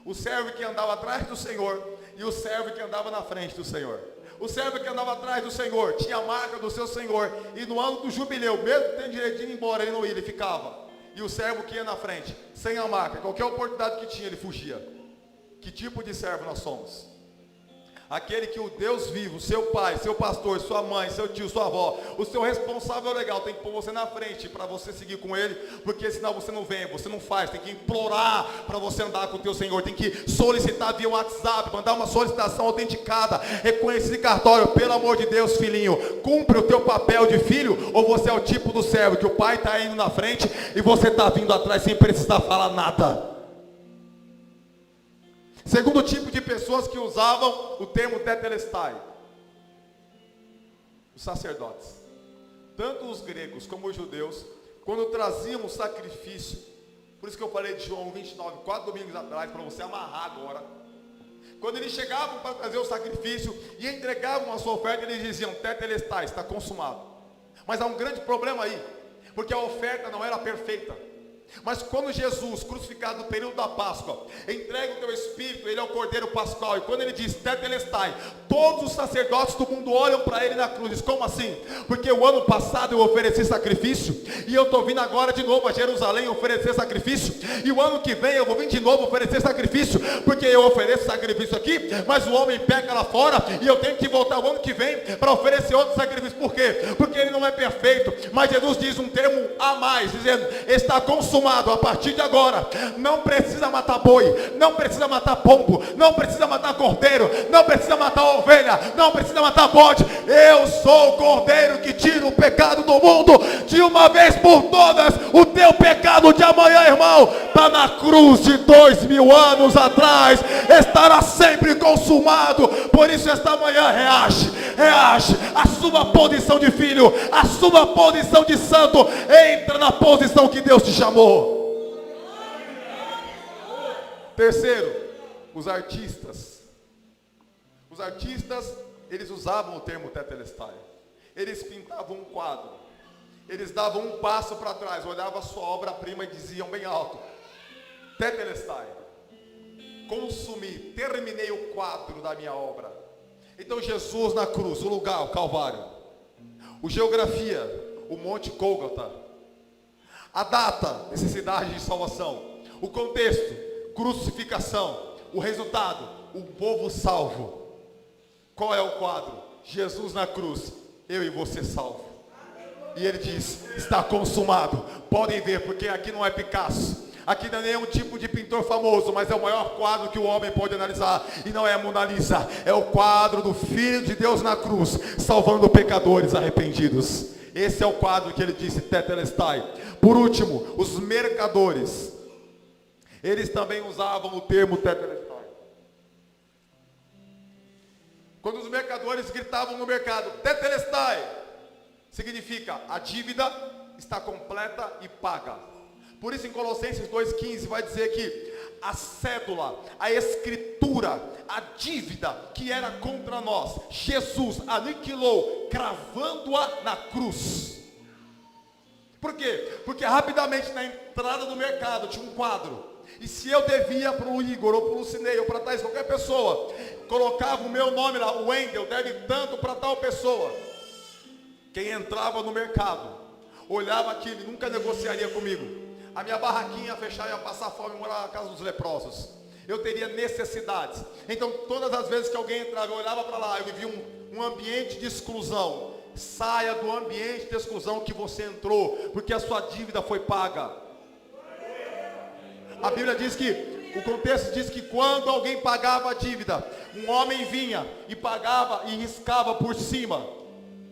o servo que andava atrás do Senhor e o servo que andava na frente do Senhor. O servo que andava atrás do Senhor tinha a marca do seu Senhor, e no ano do jubileu, mesmo tendo direito de ir embora, ele não ia, ele ficava. E o servo que ia na frente, sem a marca, qualquer oportunidade que tinha, ele fugia. Que tipo de servo nós somos? Aquele que o Deus vivo, seu pai, seu pastor, sua mãe, seu tio, sua avó, o seu responsável legal tem que pôr você na frente para você seguir com ele, porque senão você não vem, você não faz, tem que implorar para você andar com o teu Senhor, tem que solicitar via WhatsApp, mandar uma solicitação autenticada, reconhecer esse cartório. Pelo amor de Deus, filhinho, cumpre o teu papel de filho, ou você é o tipo do servo que o pai está indo na frente e você está vindo atrás sem precisar falar nada. Segundo tipo de pessoas que usavam o termo Tetelestai, os sacerdotes. Tanto os gregos como os judeus, quando traziam o sacrifício Por isso que eu falei de João 29, 4 domingos atrás, para você amarrar agora. Quando eles chegavam para trazer o sacrifício e entregavam a sua oferta, eles diziam, tetelestai, está consumado. Mas há um grande problema aí, porque a oferta não era perfeita. Mas quando Jesus, crucificado no período da Páscoa, entrega o teu espírito, ele é o Cordeiro Pascual, e quando ele diz tetelestai, todos os sacerdotes do mundo olham para ele na cruz. Diz, como assim? Porque o ano passado eu ofereci sacrifício, e eu estou vindo agora de novo a Jerusalém oferecer sacrifício, e o ano que vem eu vou vir de novo oferecer sacrifício, porque eu ofereço sacrifício aqui, mas o homem peca lá fora, e eu tenho que voltar o ano que vem para oferecer outro sacrifício. Por quê? Porque ele não é perfeito. Mas Jesus diz um termo a mais, dizendo, está consumado. A partir de agora, não precisa matar boi, não precisa matar pombo, não precisa matar cordeiro, não precisa matar ovelha, não precisa matar bode. Eu sou o cordeiro que tira o pecado do mundo de uma vez por todas. O teu pecado de amanhã, irmão, está na cruz de 2000 anos atrás, estará sempre consumado. Por isso esta manhã reage, assuma a posição de filho, assuma a posição de santo, entra na posição que Deus te chamou. Terceiro, os artistas. Os artistas, eles usavam o termo tetelestai. Eles pintavam um quadro. Eles davam um passo para trás, olhavam a sua obra-prima e diziam bem alto, tetelestai, consumi, terminei o quadro da minha obra. Então Jesus na cruz, o lugar, o Calvário, o geografia, o Monte Gólgota, a data, necessidade de salvação, o contexto, crucificação, o resultado, o povo salvo. Qual é o quadro? Jesus na cruz, eu e você salvo. E ele diz, está consumado. Podem ver, porque aqui não é Picasso, aqui não é nenhum tipo de pintor famoso, mas é o maior quadro que o homem pode analisar. E não é a Mona Lisa, é o quadro do Filho de Deus na cruz, salvando pecadores arrependidos. Esse é o quadro que ele disse, tetelestai. Por último, os mercadores. Eles também usavam o termo tetelestai. Quando os mercadores gritavam no mercado, tetelestai, significa a dívida está completa e paga. Por isso em Colossenses 2,15 vai dizer que a cédula, a escritura, a dívida que era contra nós, Jesus aniquilou, cravando-a na cruz. Por quê? Porque rapidamente na entrada do mercado tinha um quadro. E se eu devia para o Igor, ou para o Lucinei, ou para Thais, qualquer pessoa, colocava o meu nome lá, o Wendel deve tanto para tal pessoa. Quem entrava no mercado, olhava aquilo e nunca negociaria comigo. A minha barraquinha ia fechar, ia passar fome e morar na casa dos leprosos. Eu teria necessidades. Então todas as vezes que alguém entrava, eu olhava para lá, eu vivia um ambiente de exclusão. Saia do ambiente de exclusão que você entrou, porque a sua dívida foi paga. A Bíblia diz que, o contexto diz que quando alguém pagava a dívida, um homem vinha e pagava e riscava por cima.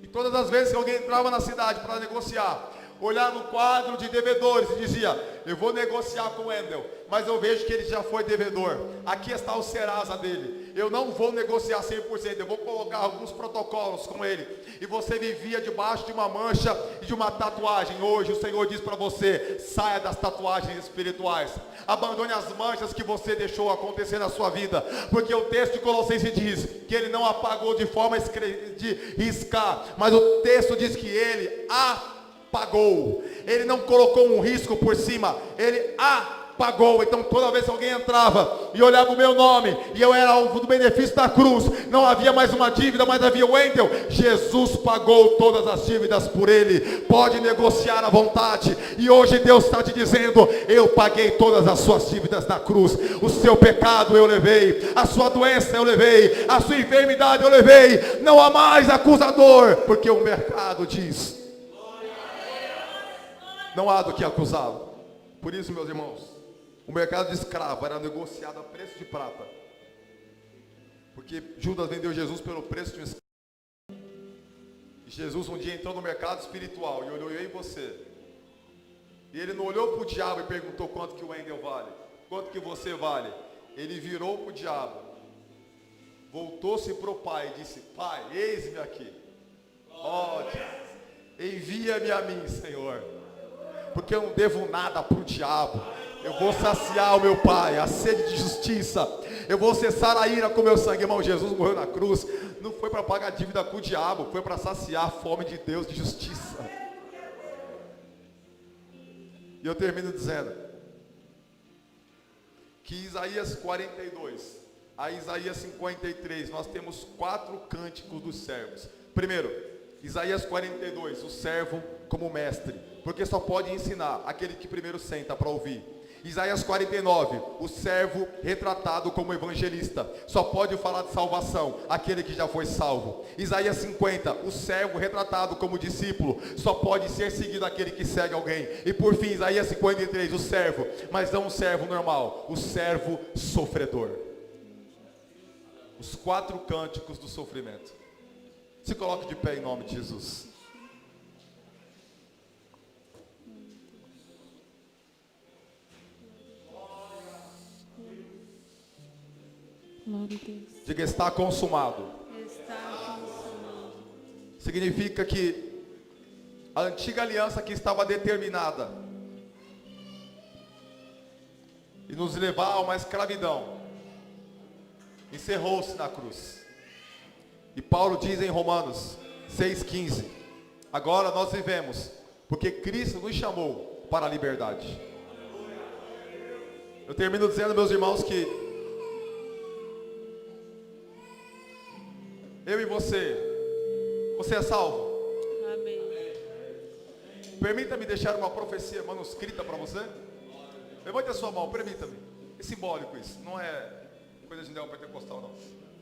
E todas as vezes que alguém entrava na cidade para negociar, olhar no quadro de devedores e dizia, eu vou negociar com o Wendel, mas eu vejo que ele já foi devedor. Aqui está o Serasa dele. Eu não vou negociar 100%, eu vou colocar alguns protocolos com ele. E você vivia debaixo de uma mancha e de uma tatuagem. Hoje o Senhor diz para você, saia das tatuagens espirituais. Abandone as manchas que você deixou acontecer na sua vida. Porque o texto de Colossenses diz que ele não apagou de forma de riscar, mas o texto diz que ele apagou. Ele não colocou um risco por cima, ele apagou. Então toda vez que alguém entrava e olhava o meu nome, e eu era alvo do benefício da cruz, não havia mais uma dívida, mas havia o Wendel. Jesus pagou todas as dívidas por ele. Pode negociar à vontade. E hoje Deus está te dizendo, eu paguei todas as suas dívidas na cruz. O seu pecado eu levei, a sua doença eu levei, a sua enfermidade eu levei. Não há mais acusador, porque o mercado diz, não há do que acusá-lo. Por isso, meus irmãos, o mercado de escravo era negociado a preço de prata. Porque Judas vendeu Jesus pelo preço de um escravo. E Jesus um dia entrou no mercado espiritual e olhou eu e você. E ele não olhou para o diabo e perguntou quanto que o Wendel vale, quanto que você vale. Ele virou para o diabo, voltou-se para o pai e disse, pai, eis-me aqui. Ó, envia-me a mim, Senhor. Porque eu não devo nada para o diabo. Eu vou saciar o meu Pai, a sede de justiça. Eu vou cessar a ira com meu sangue. Irmão, Jesus morreu na cruz. Não foi para pagar dívida com o diabo. Foi para saciar a fome de Deus de justiça. E eu termino dizendo que Isaías 42 a Isaías 53, nós temos 4 cânticos dos servos. Primeiro, Isaías 42, o servo como mestre, porque só pode ensinar aquele que primeiro senta para ouvir. Isaías 49, o servo retratado como evangelista, só pode falar de salvação aquele que já foi salvo. Isaías 50, o servo retratado como discípulo, só pode ser seguido aquele que segue alguém. E por fim, Isaías 53, o servo, mas não o servo normal, o servo sofredor. Os 4 cânticos do sofrimento. Se coloque de pé em nome de Jesus. Glória a Deus. Diga, está consumado. Está consumado. Significa que a antiga aliança que estava determinada e nos levar a uma escravidão encerrou-se na cruz. E Paulo diz em Romanos 6,15: agora nós vivemos porque Cristo nos chamou para a liberdade. Eu termino dizendo, meus irmãos, que eu e você é salvo. Amém. Permita-me deixar uma profecia manuscrita para você. Levante a sua mão, permita-me. É simbólico isso, não é coisa de neopentecostal não.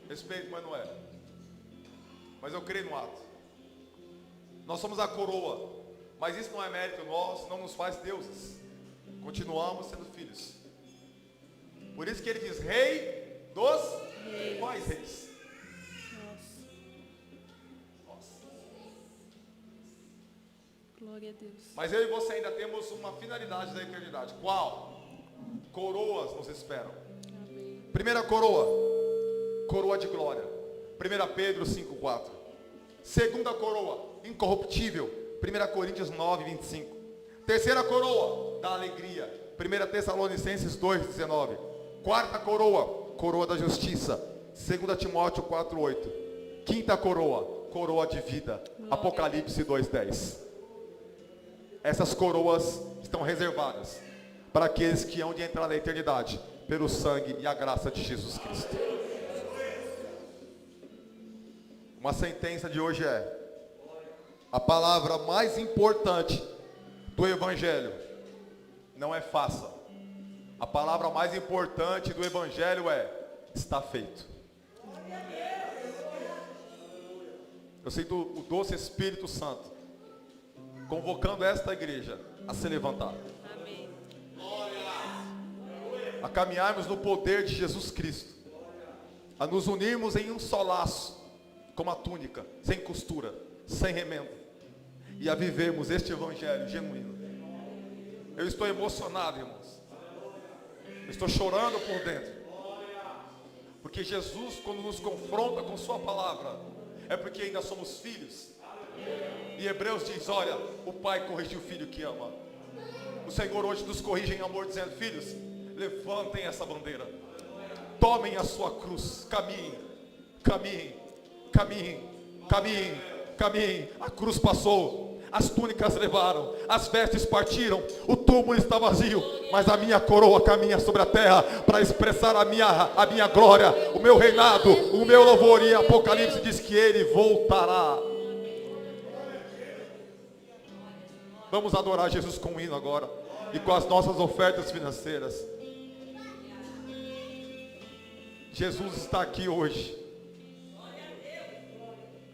Respeito, mas não é. Mas eu creio no ato. Nós somos a coroa, mas isso não é mérito nosso, não nos faz deuses. Continuamos sendo filhos. Por isso que ele diz, rei dos reis. Quais reis? Glória a Deus. Mas eu e você ainda temos uma finalidade da eternidade. Qual? Coroas nos esperam. Amém. Primeira coroa, coroa de glória. 1 Pedro 5,4. Segunda coroa, incorruptível. 1 Coríntios 9,25. Terceira coroa, da alegria. 1 Tessalonicenses 2,19. Quarta coroa, coroa da justiça. 2 Timóteo 4,8. Quinta coroa, coroa de vida. Apocalipse 2,10. Essas coroas estão reservadas para aqueles que hão de entrar na eternidade pelo sangue e a graça de Jesus Cristo. Uma sentença de hoje é: a palavra mais importante do Evangelho não é faça. A palavra mais importante do Evangelho é está feito. Eu sinto o doce Espírito Santo convocando esta igreja a se levantar. Amém. A caminharmos no poder de Jesus Cristo. A nos unirmos em um só laço, como a túnica, sem costura, sem remendo. E a vivermos este evangelho genuíno. Eu estou emocionado, irmãos. Eu estou chorando por dentro. Porque Jesus, quando nos confronta com sua palavra, é porque ainda somos filhos. E Hebreus diz, olha, o pai corrige o filho que ama. O Senhor hoje nos corrige em amor, dizendo, filhos, levantem essa bandeira. Tomem a sua cruz, caminhem, caminhem, caminhem, caminhem, caminhem. A cruz passou, as túnicas levaram, as vestes partiram, o túmulo está vazio, mas a minha coroa caminha sobre a terra para expressar a minha glória, o meu reinado, o meu louvor. E Apocalipse diz que ele voltará. Vamos adorar Jesus com um hino agora e com as nossas ofertas financeiras. Jesus está aqui hoje.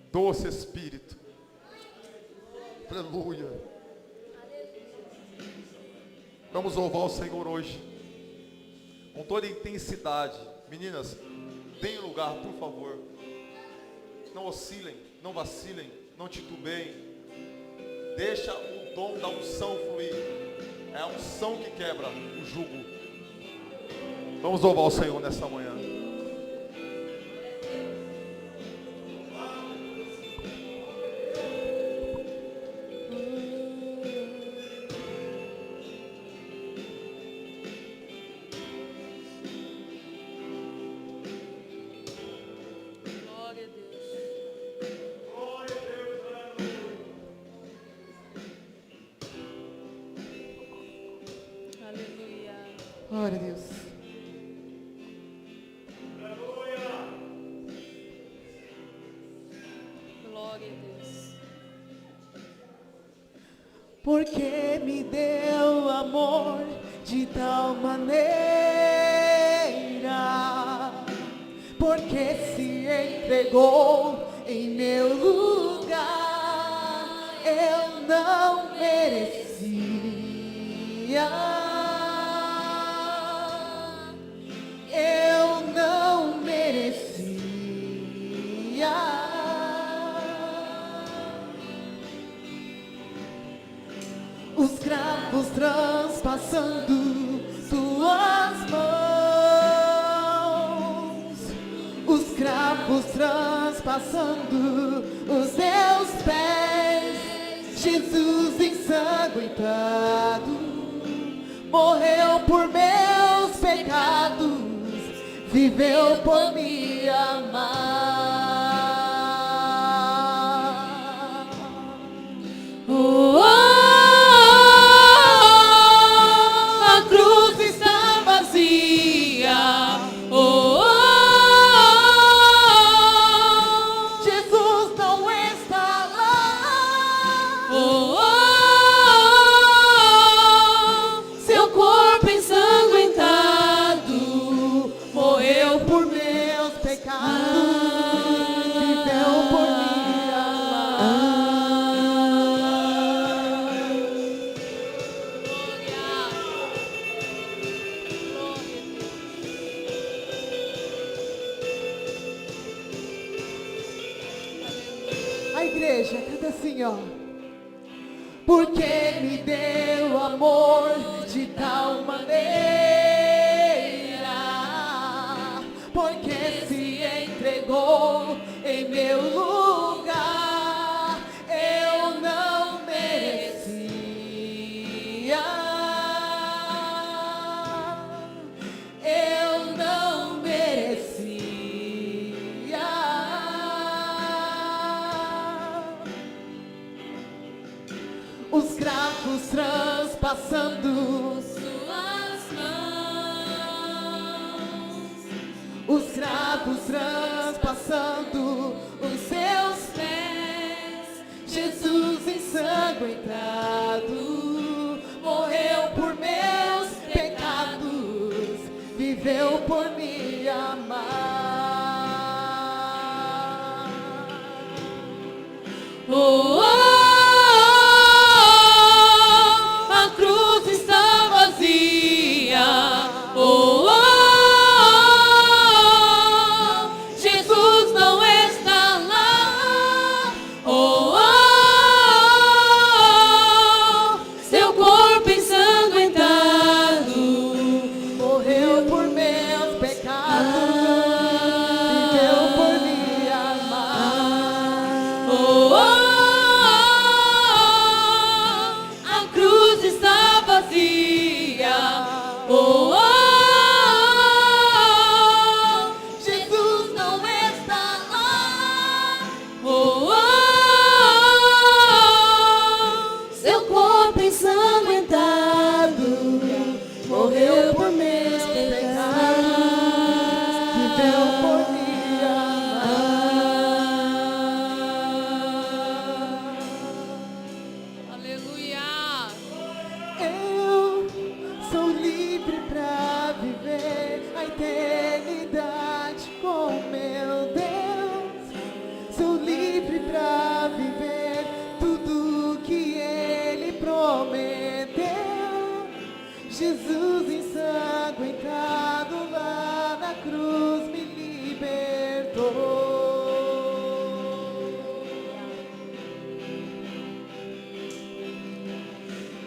Doce Espírito. Aleluia. Vamos louvar o Senhor hoje com toda intensidade. Meninas, deem lugar, por favor. Não oscilem, não vacilem, não titubeiem. Deixa o dom da unção fluir. É a unção que quebra o jugo. Vamos louvar o Senhor nessa manhã. Glória a Deus. Glória a Deus. Porque me deu amor de tal maneira, porque se entregou em meu lugar, eu não merecia, eu não merecia. Os cravos transpassando suas mãos, os cravos transpassando os seus pés, Jesus ensanguentado morreu por meus pecados, viveu por me amar. Oh, oh, a cruz está vazia. Oh, Jesus não está lá. oh, seu corpo ensanguentado morreu Por meus pecados, viveu por me amar. A igreja canta assim, ó. Porque me deu amor de tal maneira, porque se entregou em meu lugar, eu não merecia, eu não merecia. Os cravos transpassando suas mãos, os cravos transpassando os seus pés, Jesus ensanguentado morreu por meus pecados, viveu por me amar. oh, a cruz está vazia. Oh, Jesus não está lá. Oh, seu corpo ensanguentado Morreu por meus pecados, viveu por me amar. oh, a cruz está vazia. Oh, Jesus não está lá. oh, seu corpo ensanguentado Morreu por meus pecados, viveu por me amar. Aleluia. Eu sou livre pra viver a eternidade com meu Deus. Sou livre pra viver tudo que Ele prometeu. Jesus ensanguentado lá na cruz me libertou.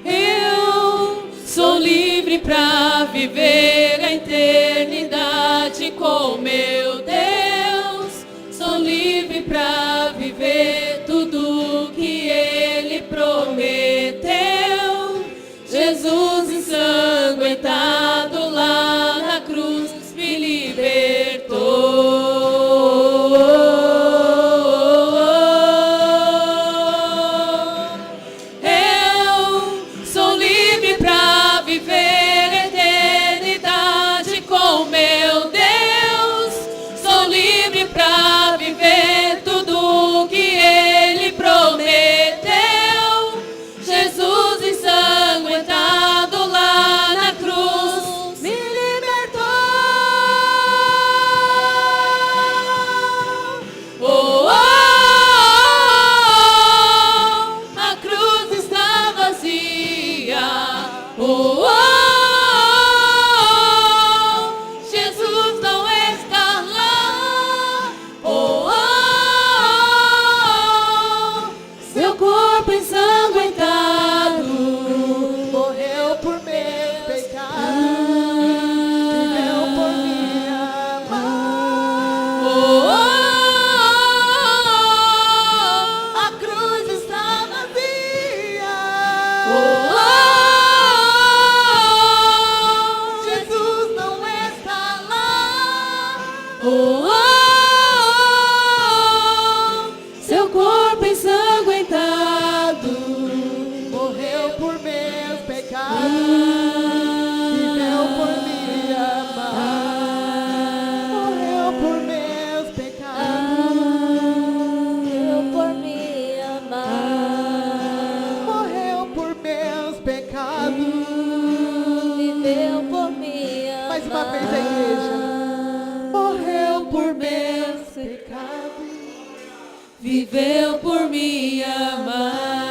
Eu sou livre pra viver a eternidade com meu Deus. Sou livre pra viver tudo que Ele prometeu. Jesus ensanguentado lá na cruz me libertou. Eu sou livre pra viver a eternidade livre pra viver tudo que Ele prometeu. Jesus ensanguentado lá na cruz me libertou. Oh, oh, oh, a cruz está vazia. Oh, oh. Viveu por me amar.